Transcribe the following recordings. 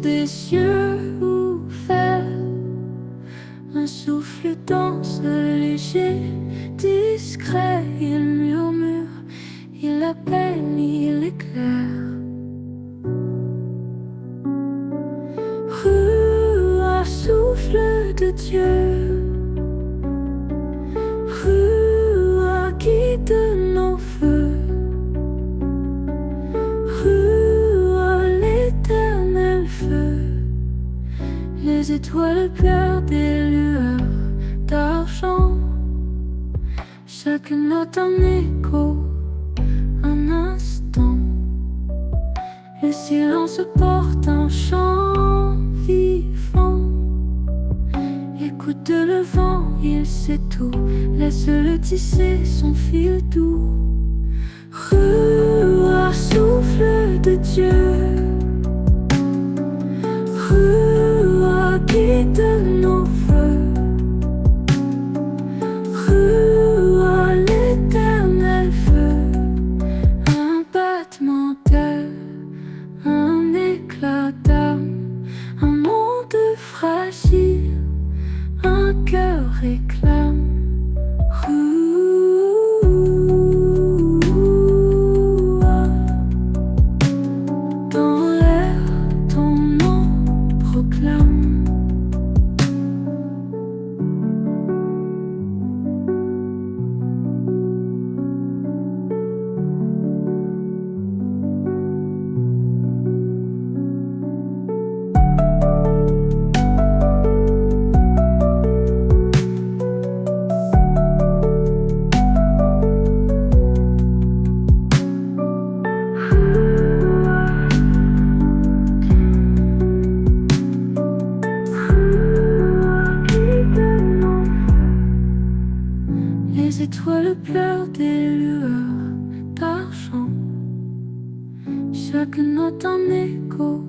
des yeux ouverts. Un souffle dense, léger, discret. Il murmure, il appelle, il éclaire. Souffle de Dieu, Rua guide nos feux, Rua l'éternel feu. Les étoiles pleurent des lueurs d'argent, chaque note un écho, un instant. Le silence porte un chant vivant. Écoute le vent, il sait tout. Laisse-le tisser son fil doux. Rua, souffle de Dieu, Rua, guide nos vœux, Rua, l'éternel feu. Un battement d'aile, un éclat d'âme, un monde fragile, un cœur réclame. Rua, dans l'air ton nom proclame. Les étoiles pleurent des lueurs d'argent, chaque note un écho,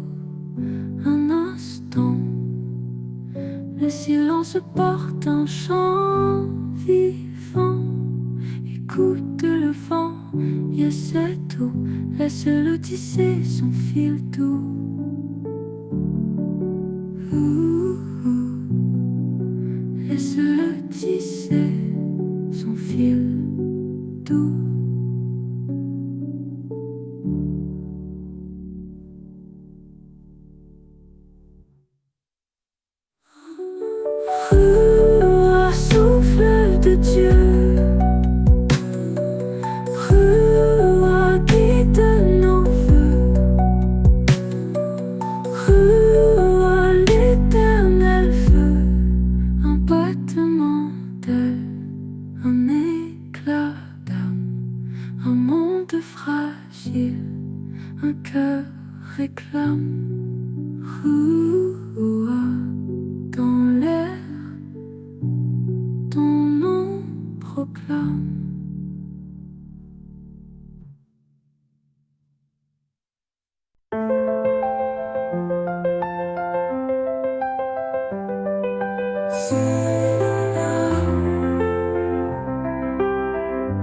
un instant. Le silence porte un chant vivant. Écoute le vent, il sait tout. Laisse-le tisser son fil doux. Laisse-le tisser son fil doux. Rua, souffle de Dieu, Rua, guide nos vœux, Rua, l'éternel feu. Un battement d'aile, un éclat d'âme, un monde fragile, un cœur réclame. Rua, dans l'air ton nom proclame.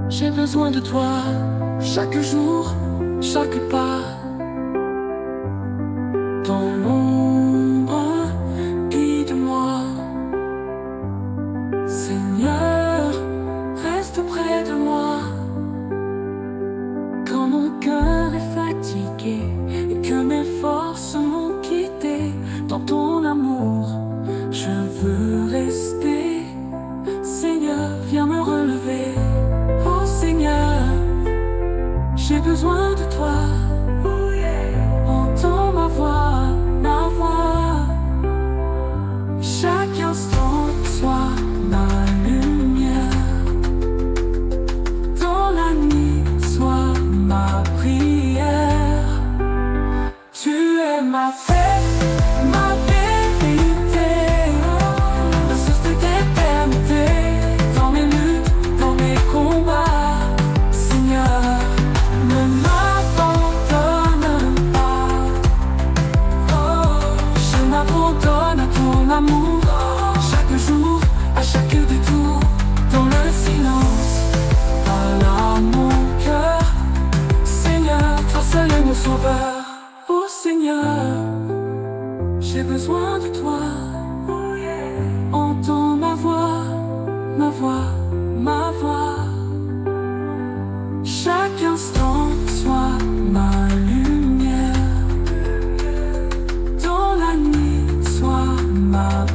J'ai besoin de toi chaque jour, chaque pas. Ton ombre guide-moi. Seigneur, reste près de moi. Quand mon cœur est fatigué et que mes forces m'ont quitté, dans ton amour, je veux rester. Seigneur, viens me relever. Oh Seigneur, j'ai besoin de toi.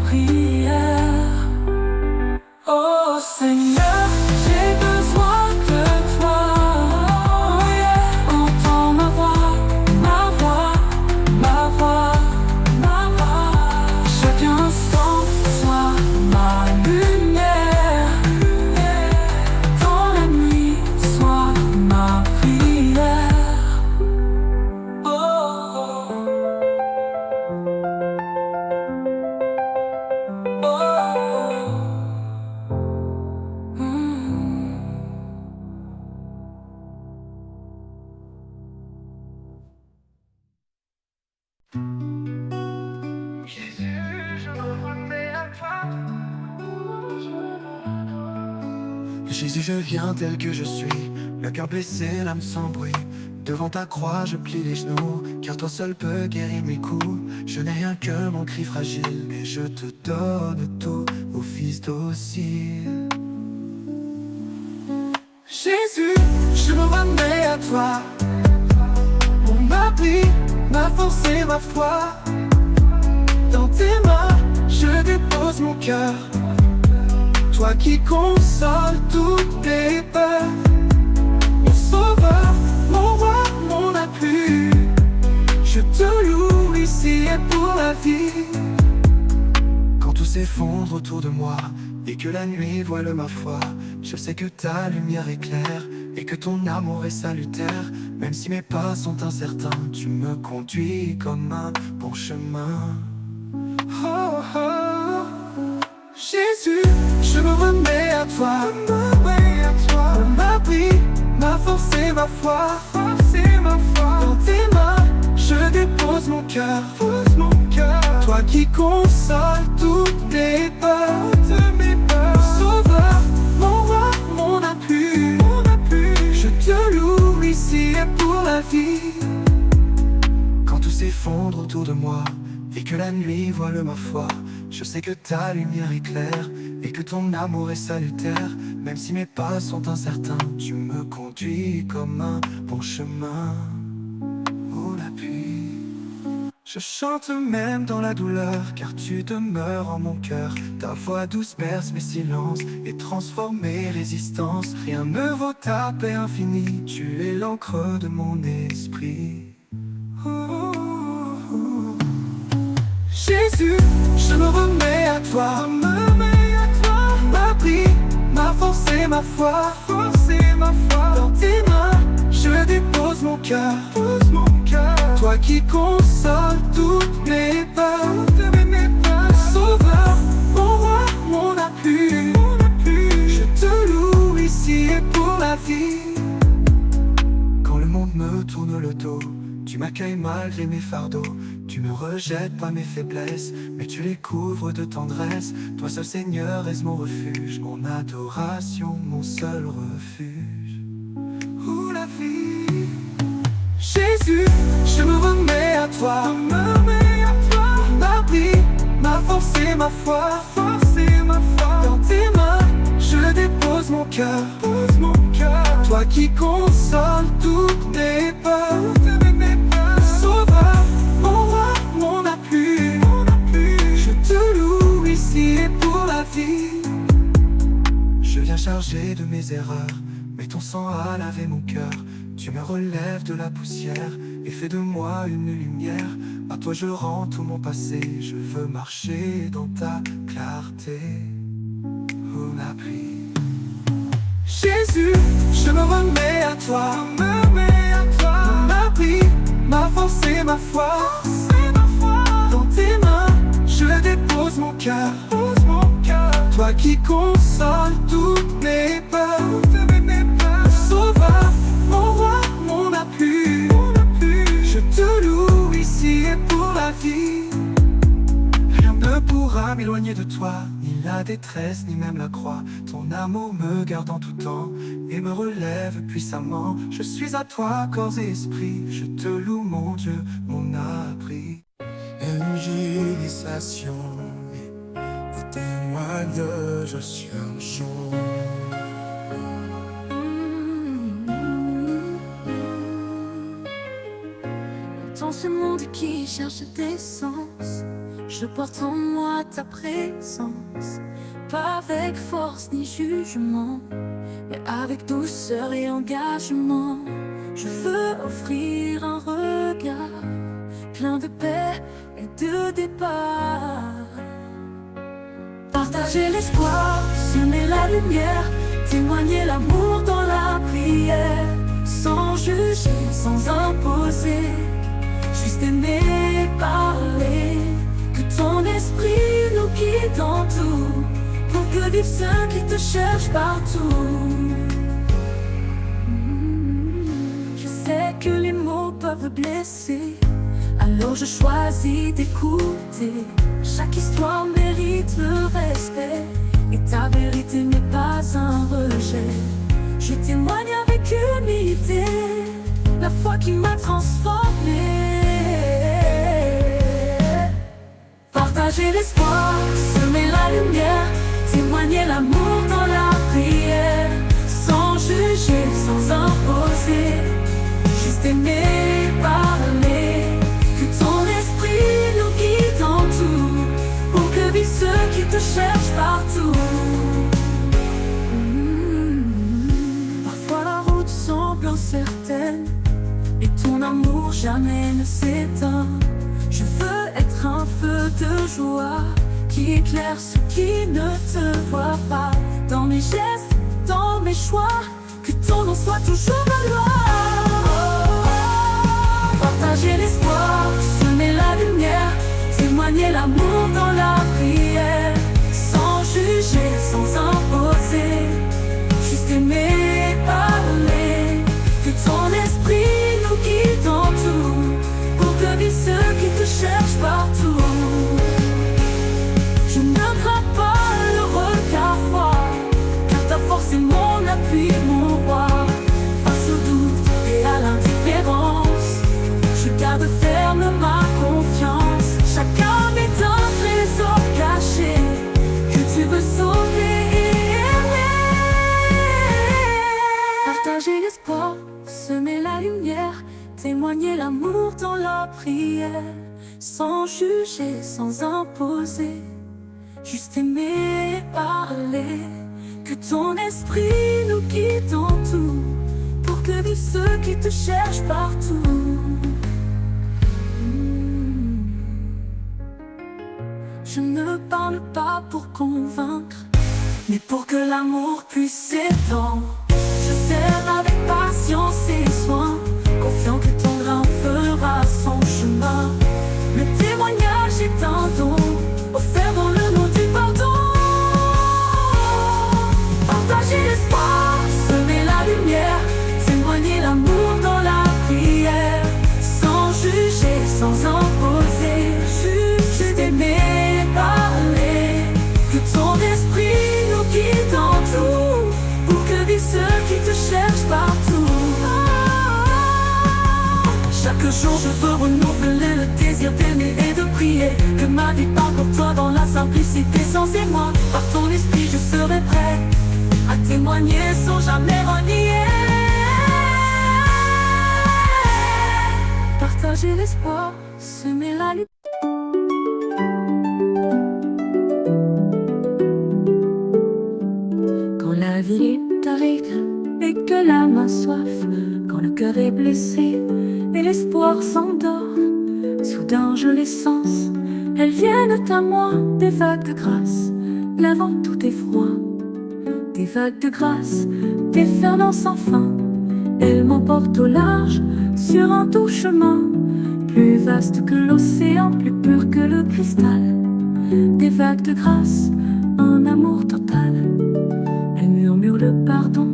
prière. Oh Seigneur, j'ai besoin de toi. Oh yeah. Entends ma voix, ma voix, ma voix, ma voix. Chaque instant soit ma lumière. Dans la nuit, sois ma prière. Oh, oh, oh. Jésus, je me remets à toi. Jésus, je viens tel que je suis, le cœur blessé, l'âme sans bruit. Devant ta croix, je plie les genoux, car toi seul peux guérir mes coups. Je n'ai rien que mon cri fragile, mais je te donne tout, ô fils docile. Jésus, je me remets à toi, mon abri, ma force et ma foi. Dans tes mains, je dépose mon cœur, toi qui consoles toutes les peurs. Mon sauveur, mon roi, mon appui, je te loue ici et pour la vie. Quand tout s'effondre autour de moi et que la nuit voile ma foi, je sais que ta lumière éclaire et que ton amour est salutaire. Même si mes pas sont incertains, tu me conduis comme un bon chemin. Oh, oh. Jésus, je me remets à toi, mon abri, ma force et ma foi. Dans tes mains, je dépose mon cœur, toi qui consoles toutes les peurs. Mon sauveur, mon roi, mon appui, je te loue ici et pour la vie. Quand tout s'effondre autour de moi et que la nuit voile ma foi, je sais que ta lumière éclaire et que ton amour est salutaire. Même si mes pas sont incertains, tu me conduis comme un bon chemin. Oh l'appui, je chante même dans la douleur, car tu demeures en mon cœur. Ta voix douce berce mes silences et transforme mes résistances. Rien ne vaut ta paix infinie, tu es l'encre de mon esprit. Oh, oh, oh. Jésus, je me remets à toi, m'abri, ma force et ma foi. Dans tes mains, je dépose mon cœur, toi qui consoles toutes mes peurs. Sauveur, mon roi, mon appui, je te loue ici et pour la vie. Quand le monde me tourne le dos, tu m'accueilles malgré mes fardeaux. Tu me rejettes pas mes faiblesses, mais tu les couvres de tendresse. Toi seul Seigneur est mon refuge, mon adoration, mon seul refuge. Où la vie. Jésus, je me remets à toi, mon abri, ma force et ma foi. Dans tes mains, je dépose mon cœur, toi qui consoles toutes mes peurs. Sauveur, mon roi, mon appui, je te loue ici et pour la vie. Je viens chargé de mes erreurs, mais ton sang a lavé mon cœur. Tu me relèves de la poussière et fais de moi une lumière. À toi je rends tout mon passé, je veux marcher dans ta clarté. Oh l'appui. Jésus, je me remets à toi, mon abri, ma force et ma foi. Dans tes mains, je dépose mon cœur, toi qui consoles toutes mes peurs. Sauveur, mon roi, mon appui, je te loue ici et pour la vie. Rien ne pourra m'éloigner de toi, ni la détresse, ni même la croix. Ton amour me garde en tout temps et me relève puissamment. Je suis à toi, corps et esprit, je te loue mon Dieu, mon abri. Évangélisation, vous témoigne, je suis un jour. Dans ce monde qui cherche des sens, Je porte en moi ta présence, pas avec force ni jugement, mais avec douceur et engagement. Je veux offrir un regard plein de paix et de départ. Partager l'espoir, semer la lumière, témoigner l'amour dans la prière, sans juger, sans imposer, juste aimer, parler. Que ton esprit nous guide dans tout, pour que vivent ceux qui te cherchent partout. Je sais que les mots peuvent blesser, alors je choisis d'écouter. Chaque histoire mérite le respect, et ta vérité n'est pas un rejet. Je témoigne avec humilité la foi qui m'a transformé. Partager l'espoir, semer la lumière, témoigner l'amour dans la prière, sans juger, sans imposer, juste aimer, parler. Que ton esprit nous guide en tout, pour que vivent ceux qui te cherchent partout. Parfois la route semble incertaine, et ton amour jamais ne s'éteint. Je veux être un feu de joie qui éclaire ceux qui ne te voient pas. Dans mes gestes, dans mes choix, que ton nom soit toujours ma loi. Partager l'espoir, semer la lumière, témoigner l'amour dans la prière, sans juger, sans imposer, juste aimer, parler. Que ton esprit nous guide en tout, pour que vivent ceux qui te cherchent partout. Je ne crains pas le regard froid, car ta force est mon appui, mon roi. Face au doute et à l'indifférence, je garde ferme ma confiance. Chaque âme est un trésor caché, que tu veux sauver et aimer. Partager l'espoir, semer la lumière, témoigner l'amour dans la prière, sans juger, sans imposer, juste aimer, parler. Que ton esprit nous guide en tout, pour que vivent ceux qui te cherchent partout. Je ne parle pas pour convaincre, mais pour que l'amour puisse s'étendre. Je sers avec patience et soin, confiant que ton grain fera son chemin. Le témoignage est un don, offert dans le nom du pardon. Partager l'espoir, semer la lumière, témoigner l'amour dans la prière, sans juger, sans imposer, juste aimer, parler. Que ton esprit nous guide en tout, pour que vivent ceux qui te cherchent partout. Chaque jour je veux renouveler le désir d'aimer et de prier. Que ma vie parle pour toi dans la simplicité sans émoi. Par ton esprit je serai prêt à témoigner sans jamais renier. Partager l'espoir, semer la lumière. Quand la vie est aride et que l'âme a soif, quand le cœur est blessé et l'espoir s'endort, soudain je les sens, elles viennent à moi, des vagues de grâce, lavant tout effroi. Des vagues de grâce, déferlant sans fin, elles m'emportent au large, sur un doux chemin, plus vaste que l'océan, plus pur que le cristal. Des vagues de grâce, un amour total. Elles murmurent le pardon,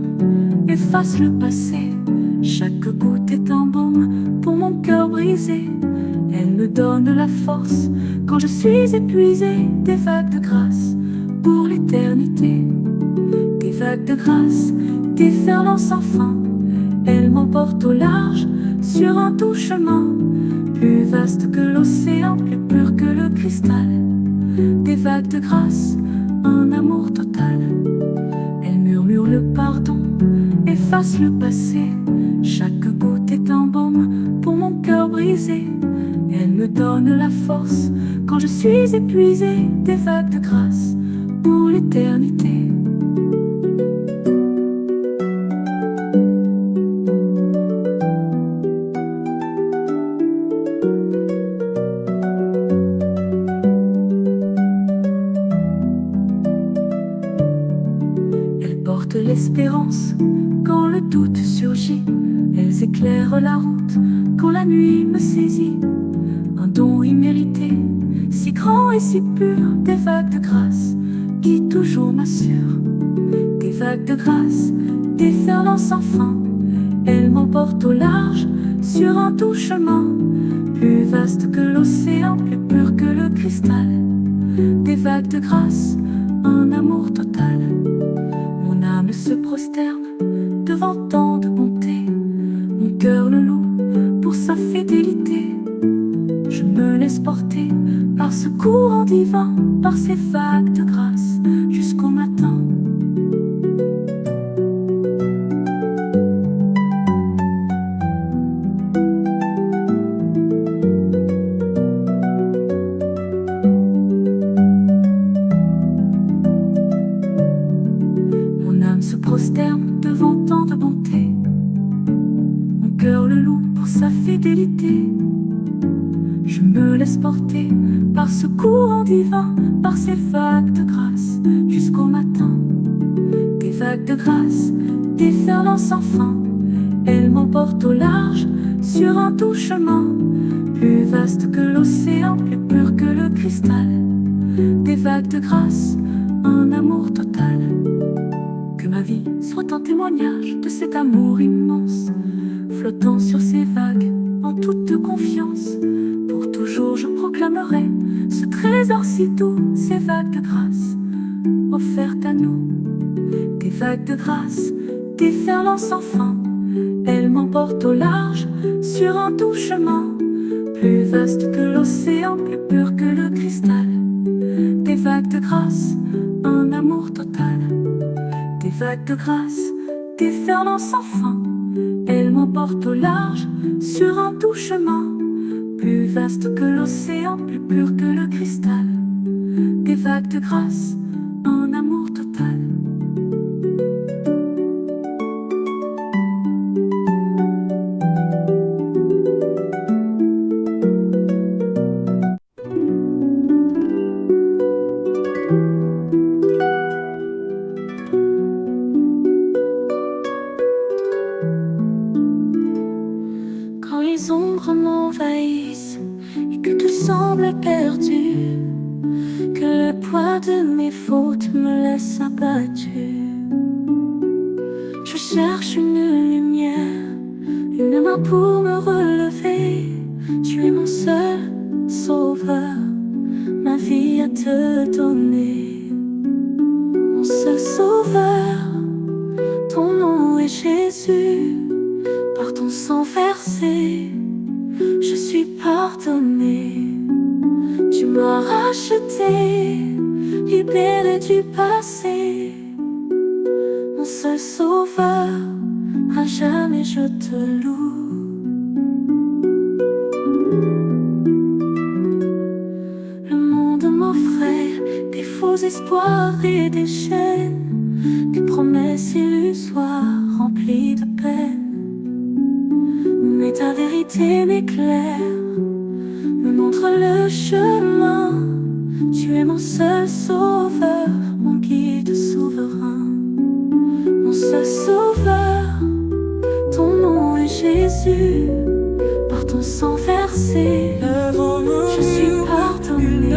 effacent le passé. Chaque goutte est un baume pour mon cœur brisé. Elle me donne la force quand je suis épuisé. Des vagues de grâce pour l'éternité. Des vagues de grâce, déferlant sans fin. Elles m'emportent au large, sur un doux chemin, plus vaste que l'océan, plus pur que le cristal. Des vagues de grâce, un amour total. Elles murmurent le pardon, effacent le passé. Chaque goutte est un baume pour mon cœur brisé. Elles me donne la force quand je suis épuisé, des vagues de grâce pour l'éternité. Elles portent l'espérance quand le doute surgit. Elles éclairent la route quand la nuit me saisit. Un don immérité, si grand et si pur, des vagues de grâce qui toujours m'assurent. Des vagues de grâce, déferlant sans fin, elles m'emportent au large sur un doux chemin, plus vaste que l'océan, plus pur que le cristal. Des vagues de grâce, un amour total. Mon âme se prosterne devant tant de bonté. Mon cœur le loue pour sa fidélité. Je me laisse porter par ce courant divin, par ces vagues de grâce jusqu'au matin. Mon âme se prosterne devant tant de bonté. Mon cœur le loue pour sa fidélité. Je me laisse porter par ce courant divin, par ces vagues de grâce jusqu'au matin. Des vagues de grâce, déferlant sans fin, elles m'emportent au large sur un doux chemin, plus vaste que l'océan, plus pur que le cristal. Des vagues de grâce, un amour total. Que ma vie soit un témoignage de cet amour immense, flottant sur ces vagues en toute confiance. Pour toujours je proclamerai ce trésor si doux, ces vagues de grâce offertes à nous. Des vagues de grâce, déferlant sans fin, elles m'emportent au large sur un doux chemin, plus vaste que l'océan, plus pur que le cristal. Des vagues de grâce, un amour total. Des vagues de grâce, déferlant sans fin, elles m'emportent au large sur un doux chemin, plus vaste que l'océan, plus pur que le cristal. Des vagues de grâce, un amour total. Quand les ombres m'envahissent et que tout semble perdu, que le poids de mes fautes me laisse abattu, je cherche une lumière, une main pour me relever. Tu es mon seul sauveur, ma vie à te donner. Mon seul sauveur, ton nom est Jésus. Par ton sang versé, je suis pardonné. Tu m'as racheté, libéré du passé. Mon seul sauveur, à jamais je te loue. Le monde m'offrait des faux espoirs et des chaînes, des promesses illusoires remplies de peine. Mais ta vérité m'éclaire, me montre le chemin. Tu es mon seul sauveur, mon guide souverain. Mon seul sauveur, ton nom est Jésus. Par ton sang versé, je suis pardonné.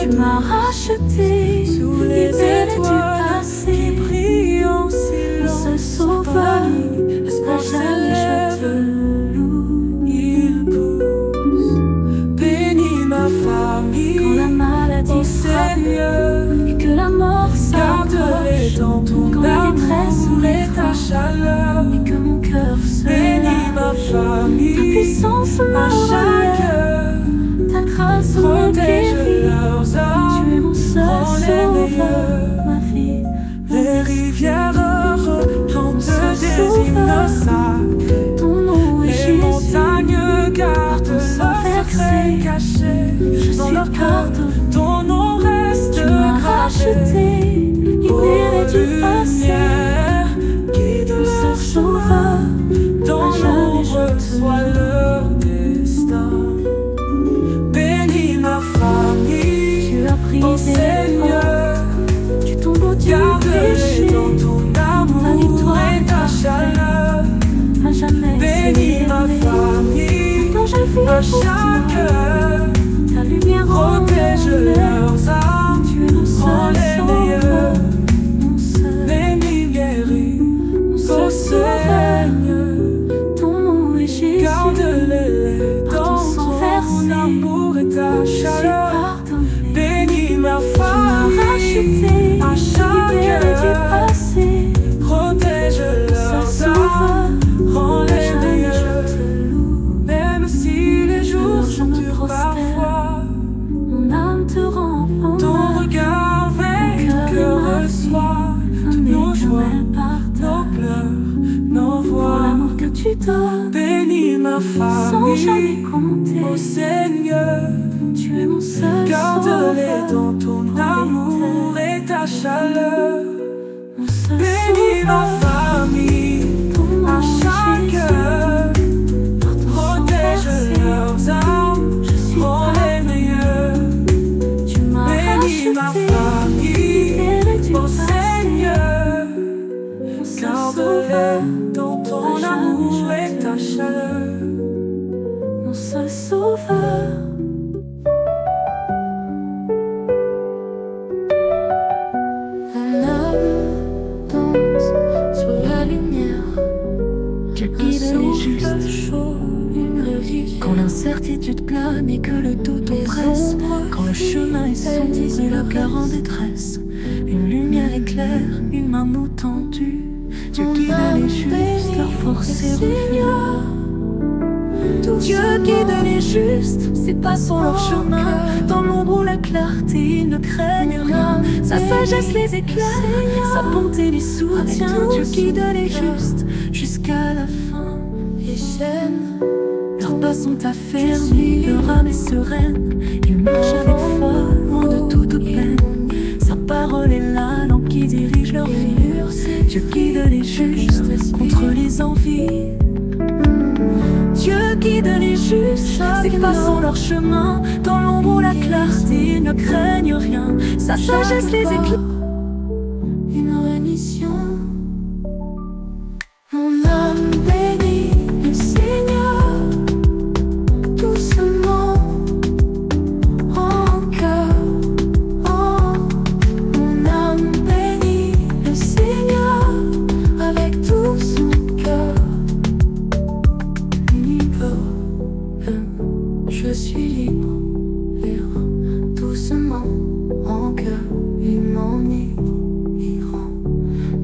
Tu m'as racheté, libéré du passé. Mon seul sauveur, à jamais je te loue. Il pousse, bénis ma famille. Quand la maladie frappe et que la mort garde-les s'approche, dans ton quand la détresse amour et ta frappe chaleur. et que mon cœur se Bénis ma lâche, famille. ta puissance À me chaque relève, heure, ta grâce me protège guérit. leurs âmes. Tu es mon seul Rends les sauveur, meilleurs. ma vie, Les rivières chantent des sauveur. hymnes sacrés. Ton nom est Les Jésus. montagnes Par gardent ton sang leur versé, à chaque heure. Ta lumière Protège leurs âmes, Tu es mon rends seul les meilleurs. sauveur, mon seul, Bénis, guéris, mon seul ô Seigneur. Ton nom est Jésus. Garde-les Par ton dans sang ton versé, amour et ta je suis chaleur. pardonné. Bénis ma Tu m'as famille racheté, à chaque libéré du heure. passé. Protège Seul leurs sauveur, âmes, rends les jamais meilleurs. je te loue. Même si les jours je sont me durs prosterne. parfois, Mon âme te rend ton hommage. regard veille, Mon que cœur est reçoit un toutes nos joies, éternel nos partage. pleurs, nos Pour voix. l'amour que tu donnes, Bénis ma sans jamais famille, compter. ô Seigneur. Tu es mon seul Garde-les sauveur, dans ton pour amour l'éternel. et ta chaleur. Mon seul Bénis ma sauveur, famille ton nom à est chaque Jésus. heure. Par ton sang Protège versé, leurs âmes, je suis rends les pardonné. meilleurs. Tu m'as Bénis ma racheté, famille, libéré du ô passé. Seigneur. Mon seul Garde-les sauveur, dans ton à jamais amour je et ta te chaleur. mon seul sauveur. Mon âme danse sur la lumière. Dieu guide les justes chaud, une rivière. quand l'incertitude plane et que le doute oppresse, quand le chemin est sombre et le cœur en détresse, une lumière éclaire, une main nous tendue. Dieu guide les justes, leur force est revenue. Dieu guide les justes, c'est passant leur chemin. Dans l'ombre ou la clarté, ils ne craignent rien. Sa sagesse les éclaire, sa bonté les soutient. Dieu guide les justes jusqu'à la fin. Les chaînes, Leurs pas sont affermis, leur âme est sereine. Ils marchent avec foi, loin de toute peine. Sa parole est la lampe qui dirige leur vie. Dieu guide les justes contre les envies. Dieu guide les justes, c'est passant leur chemin. Dans l'ombre ou la clarté, ils ne craignent rien. Sa sagesse les éclaire. une rémission. Mon âme bénit le Seigneur, doucement, en cœur. Oh, mon âme bénit le Seigneur, avec tout son cœur. Libre, je suis libre, doucement, en cœur, il m'enivre.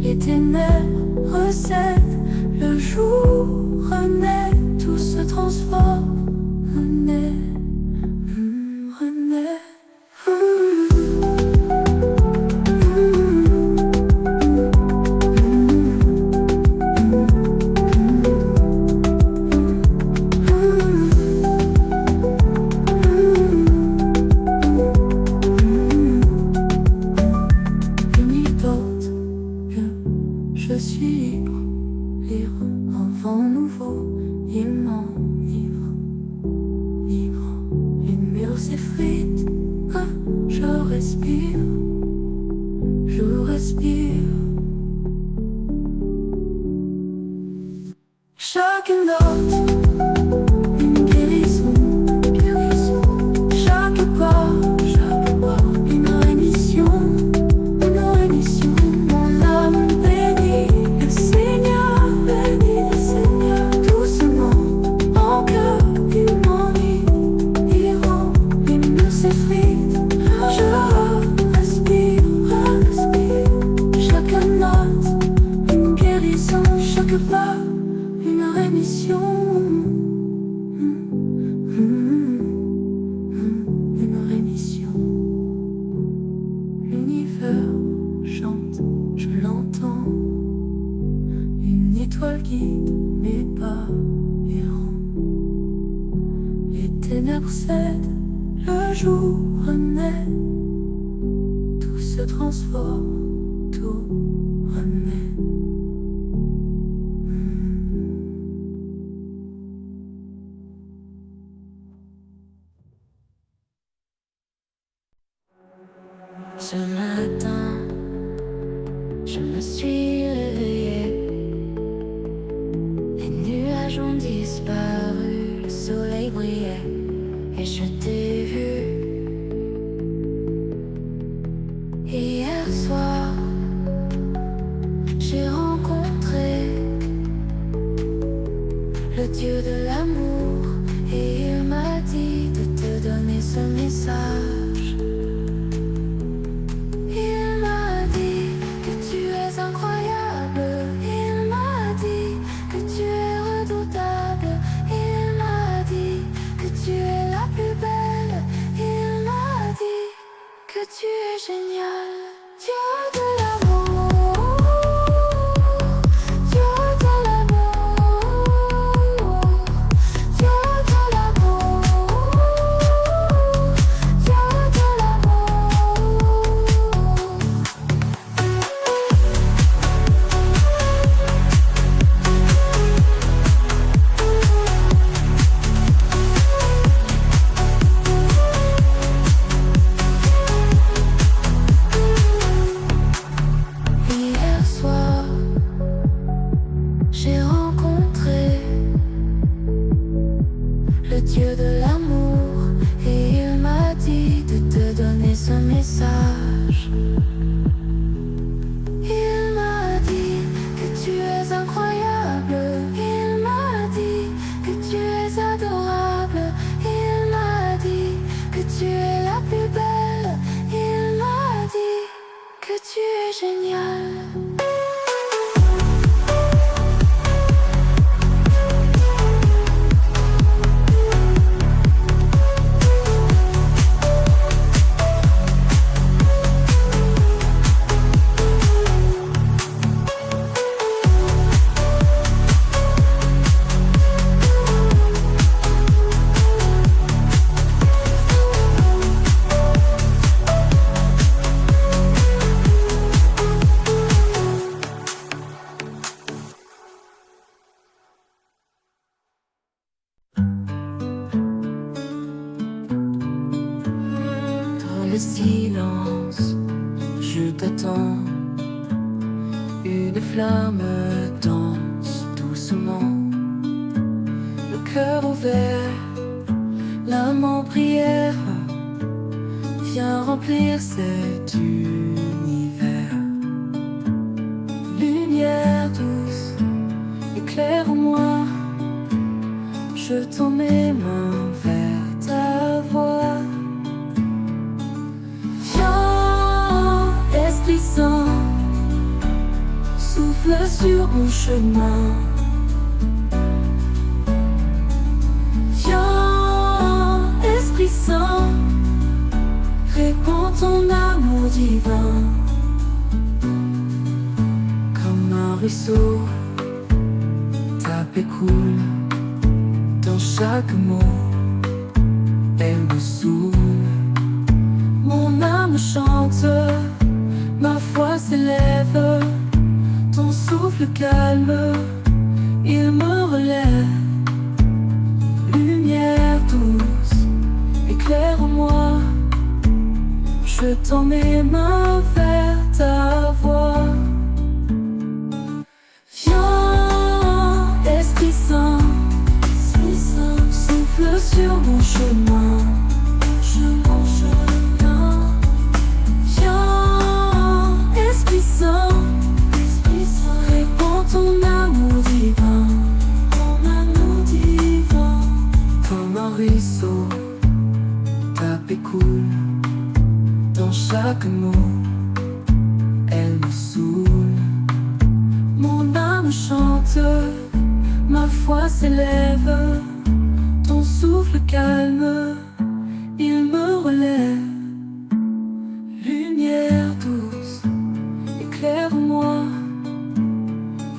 Les ténèbres recèdent, le jour renaît, tout se transforme, renaît, renaît. Je suis libre, libre, un vent nouveau, il m'enivre, libre, une mur s'effrite, je respire, je respire. Chaque note, une guérison, guérison. Chaque pas, une rémission, une rémission. Mon âme bénit le Seigneur, doucement, en cœur, il m'enivre, il rend, il me s'effrite. Je respire, chaque note, une guérison, chaque pas, une rémission. Une rémission. L'univers chante, je l'entends. Une étoile guide mes pas errants. Les ténèbres cèdent, le jour renaît. Tout se transforme, tout renaît. Ce matin, je me suis réveillée. Les nuages ont disparu, le soleil brille. souriais et je t'ai vu. Hier soir, j'ai rencontré le Dieu de l'amour et il m'a dit de te donner ce message. Il m'a dit que tu es incroyable. Il m'a dit que tu es redoutable. Il m'a dit que tu es la plus belle. Il m'a dit que tu es génial. Dieu de l'amour, Dieu de l'amour, Dieu de l'amour, Dieu de l'amour. Hier soir, j'ai rencontré le Dieu de l'amour et il m'a dit de te donner ce message. Il m'a dit que tu es incroyable. Il m'a dit que tu es adorable. Il m'a dit que tu es la plus belle. Il m'a dit que tu es génial. Dans le silence, je t'attends. Une flamme danse doucement. Le cœur ouvert, l'âme en prière. Viens remplir cet univers. Lumière douce, éclaire-moi. Je tends mes mains vers ta voix. Viens, Esprit Saint, souffle sur mon chemin. Viens, Esprit Saint, répands ton amour divin. Comme un ruisseau, ta paix coule. Dans chaque mot, elle me saoule. Mon âme chante, ma foi s'élève. Ton souffle calme, il me relève. Lumière douce, éclaire-moi. Je tends mes mains vers ta voix. Viens, Esprit Saint, souffle sur mon chemin. Viens, Esprit Saint, répands ton amour divin. Comme un ruisseau, ta paix coule. Dans chaque mot, elle me saoule. Mon âme chante, ma foi s'élève. Ton souffle calme, il me relève. Lumière douce, éclaire-moi.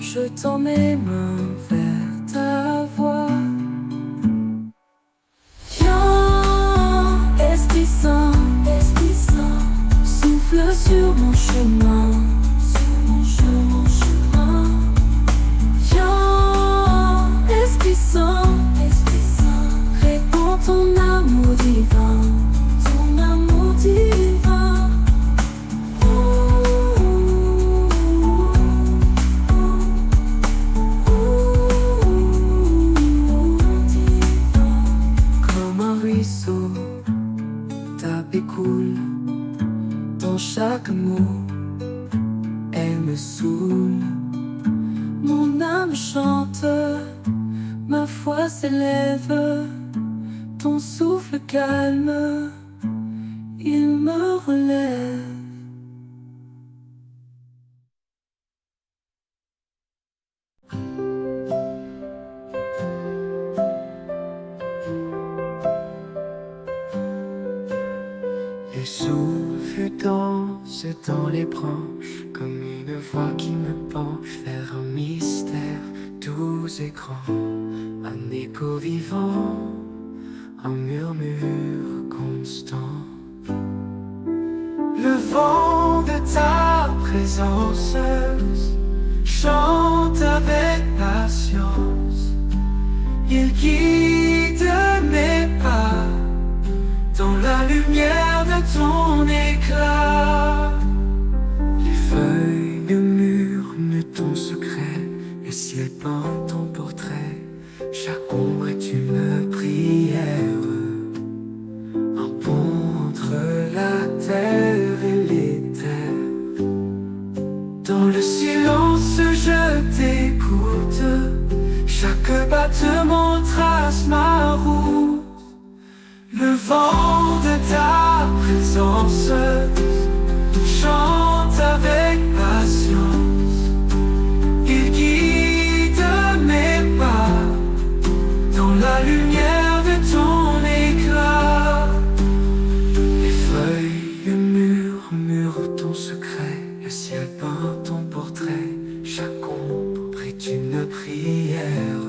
Je tends mes mains vers ta voix. Viens, Esprit Saint, souffle sur mon chemin. Viens, Esprit Saint, répands ton amour divin. me saoule. Mon âme chante, ma foi s'élève. Ton souffle calme, il me relève. Le souffle danse dans les branches, comme une voix qui me penche vers un mystère doux et grand, un écho vivant, un murmure constant. Le vent de ta présence chante avec patience, il guide mes pas dans la lumière de ton éclat. Les feuilles murmurent ton secret, le ciel peint ton portrait. Chaque ombre est une prière, un pont entre la terre et les terres. Dans le silence je t'écoute, chaque battement trace ma route. Le vent de ta présence chante avec patience, il guide mes pas dans la lumière de ton éclat. Les feuilles murmurent ton secret, le ciel peint ton portrait. Chaque ombre est une prière,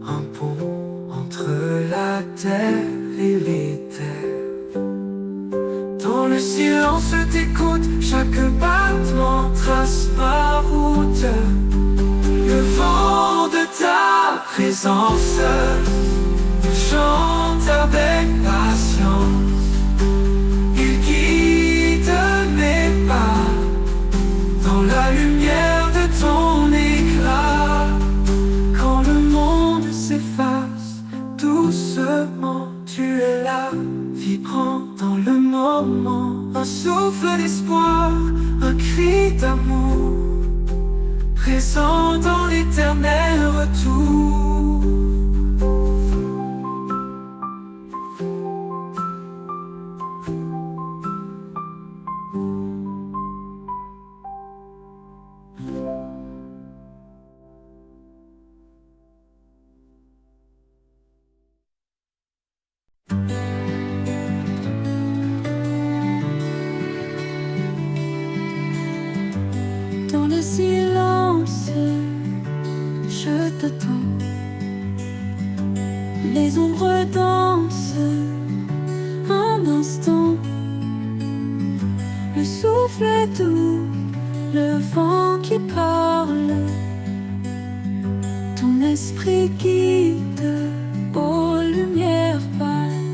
un pont entre la terre et les terres. Dans le silence t'écoute, chaque battement trace ma route. Le vent de ta présence chante avec patience, il guide mes pas dans la lumière de ton éclat. Quand le monde s'efface doucement, tu es là, vibrant dans le moment. Un souffle d'espoir, un cri d'amour, présent dans l'éternel retour. Dans le silence, je t'attends. Les ombres dansent un instant. Le souffle est doux, le vent qui parle. Ton esprit guide aux lumières pâles.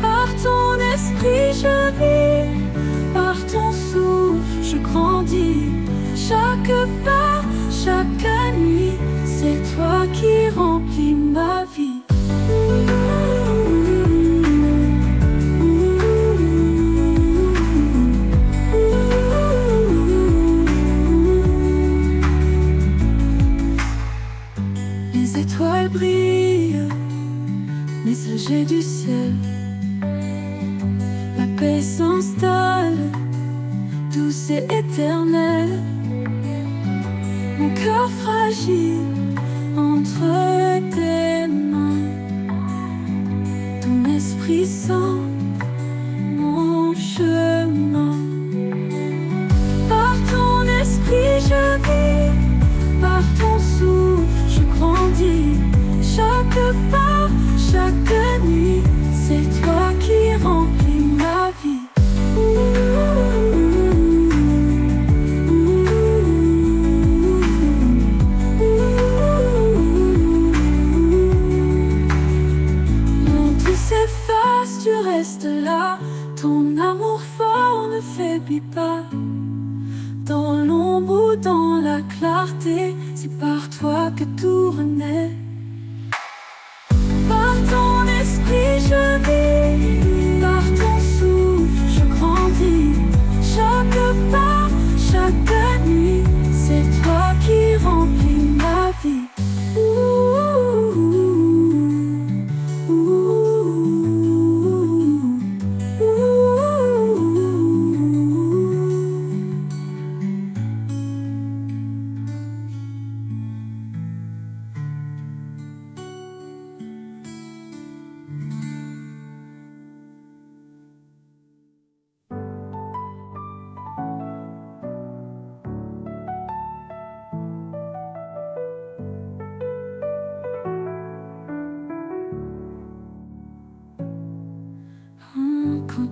Par ton esprit je vis, par ton souffle je grandis. Chaque pas, chaque nuit, c'est toi qui remplis ma vie. Les étoiles brillent, messagers du ciel. La paix s'installe, douce et éternelle. Mon cœur fragile entre tes mains, ton esprit saint, mon chemin. Par ton esprit je vis, par ton souffle je grandis. Chaque pas, chaque nuit, c'est toi qui remplis ma vie. Tu restes là, ton amour fort ne faiblit pas. Dans l'ombre ou dans la clarté, c'est par toi que tout renaît. Par ton esprit je vis, par ton souffle je grandis. Chaque pas,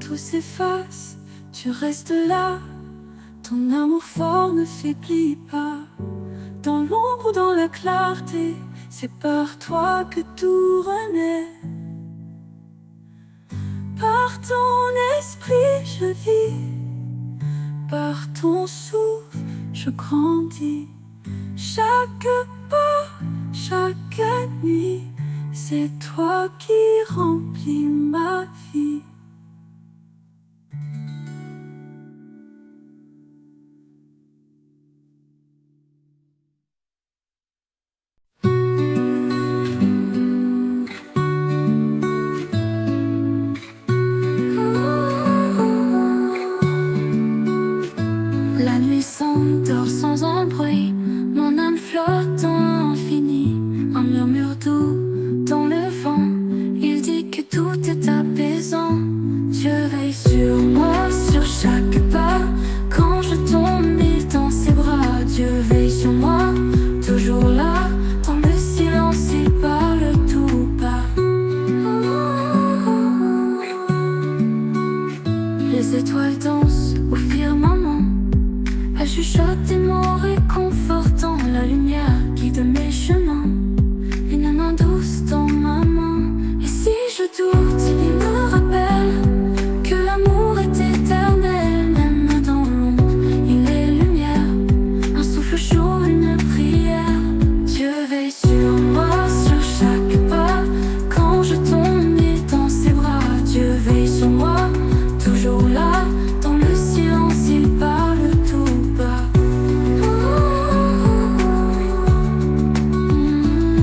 tout s'efface, tu restes là. Ton amour fort ne faiblit pas. Dans l'ombre ou dans la clarté, c'est par toi que tout renaît. Par ton esprit je vis, par ton souffle je grandis. Chaque pas, chaque nuit, c'est toi qui remplis ma vie. La nuit s'endort sans un bruit, mon âme flotte dans l'infini. Un murmure doux dans le vent, il dit que tout est apaisant. Dieu veille sur moi, sur chaque pas. Quand je tombe, il tend ses bras. Dieu veille sur moi, toujours là. Dans le silence, il parle tout bas. Les étoiles dansent au firmament. Elle chuchote des mots réconfortants. La lumière guide mes chemins. Une main douce dans ma main. Et si je doute, il me rappelle que l'amour est éternel. Même dans l'ombre, il est lumière. Un souffle chaud, une prière. Dieu veille sur moi, sur chaque pas. Quand je tombe, il tend ses bras. Dieu veille sur moi, toujours là. Dans le silence, il parle tout bas.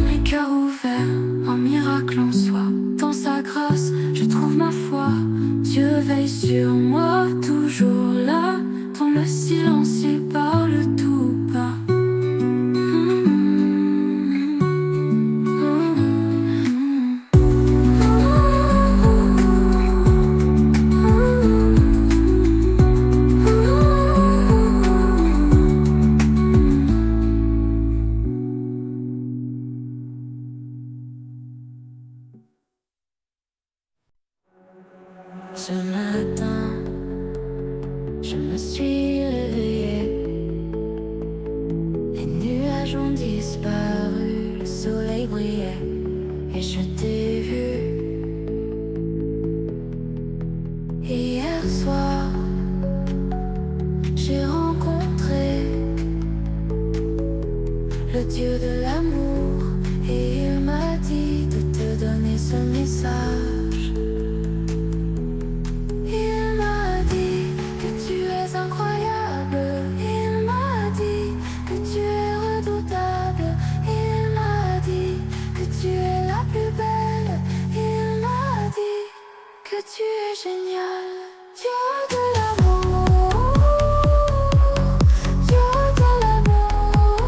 Les cœurs ouverts, un miracle en soi. Dans sa grâce, je trouve ma foi. Dieu veille sur moi, toujours là. Dans le silence, il parle tout bas. Ce matin, je me suis réveillée. Les nuages ont disparu, le soleil brillait et je t'ai vu. Hier soir, j'ai rencontré le Dieu de l'amour et il m'a dit de te donner ce message. Il m'a dit que tu es incroyable. Il m'a dit que tu es redoutable. Il m'a dit que tu es la plus belle. Il m'a dit que tu es génial. Dieu de l'amour, Dieu de l'amour,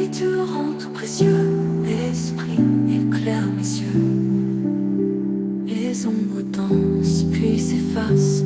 vie te rend tout précieux. L'esprit éclaire mes yeux. Les ombres dansent puis s'effacent.